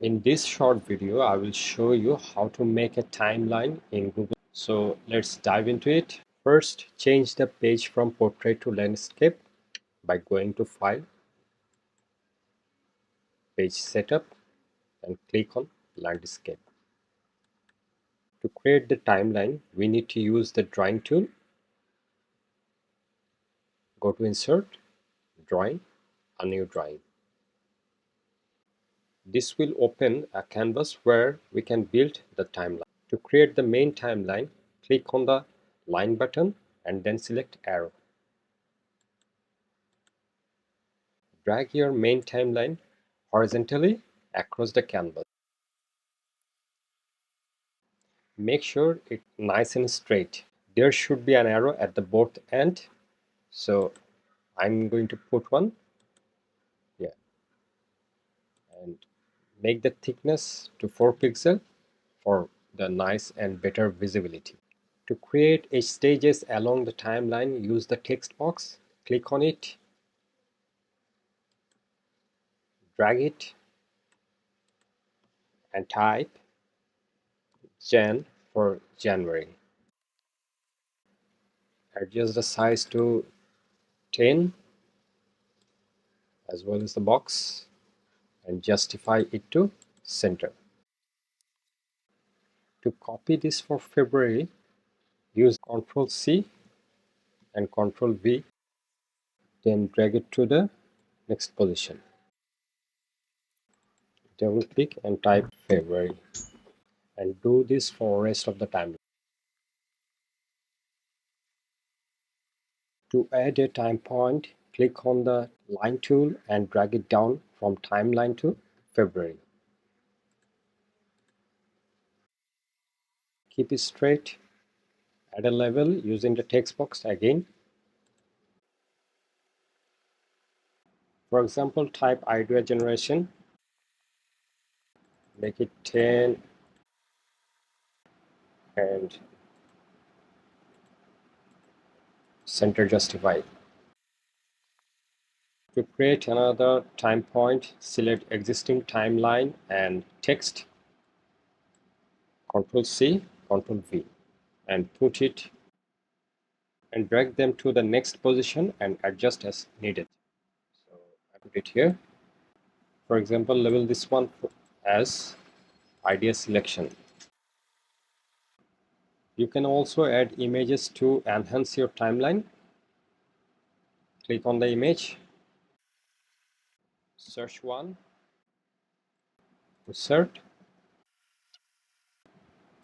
In this short video, I will show you how to make a timeline in Google. So let's dive into it. First, change the page from portrait to landscape by going to File, Page Setup, and click on Landscape. To create the timeline, we need to use the drawing tool. Go to Insert, Drawing, a new drawing. This will open a canvas where we can build the timeline. To create the main timeline, click on the line button and then select arrow. Drag your main timeline horizontally across the canvas. Make sure it's nice and straight. There should be an arrow at the both end, so I'm going to put one. Yeah, and make the thickness to 4 pixels for the nice and better visibility. To create edge stages along the timeline, use the text box, click on it, drag it, and type Jan for January. Adjust the size to 10 as well as the box and justify it to center. To copy this for February, use Ctrl C and Ctrl V, then drag it to the next position. Double click and type February, and do this for rest of the time. To add a time point, click on the line tool and drag it down from timeline to February. Keep it straight. Add a level using the text box again. For example, type idea generation. Make it 10 and center justify. To create another time point, select existing timeline and text, Ctrl C, Ctrl V, and put it and drag them to the next position and adjust as needed. So I put it here. For example, label this one as idea selection. You can also add images to enhance your timeline. Click on the image, search one, insert,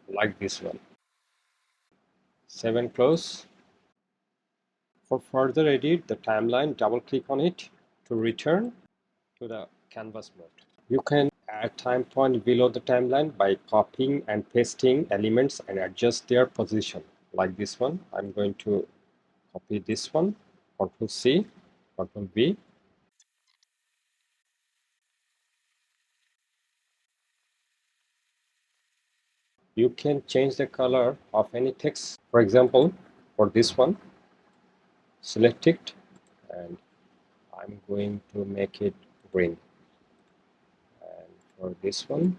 like this one. Save and close. For further edit the timeline, double click on it to return to the canvas mode. You can add time point below the timeline by copying and pasting elements and adjust their position. Like this one, I'm going to copy this one, Ctrl C, Ctrl V. You can change the color of any text. For example, for this one, select it and I'm going to make it green. And for this one,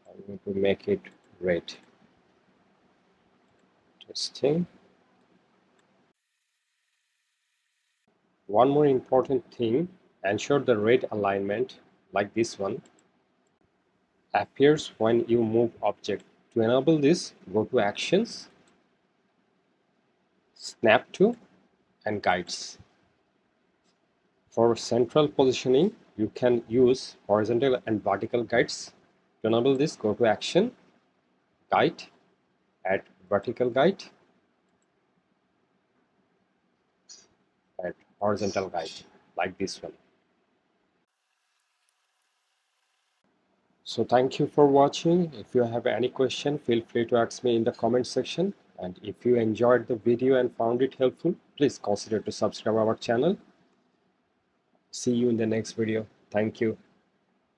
I'm going to make it red. Testing. One more important thing, ensure the red alignment, like this one, appears when you move object. To enable this, go to Actions, Snap to, and Guides. For central positioning, you can use horizontal and vertical guides. To enable this, go to Action, Guide, add vertical guide, and horizontal guide, like this one. So thank you for watching. If you have any question, feel free to ask me in the comment section. And if you enjoyed the video and found it helpful, please consider to subscribe our channel. See you in the next video. Thank you.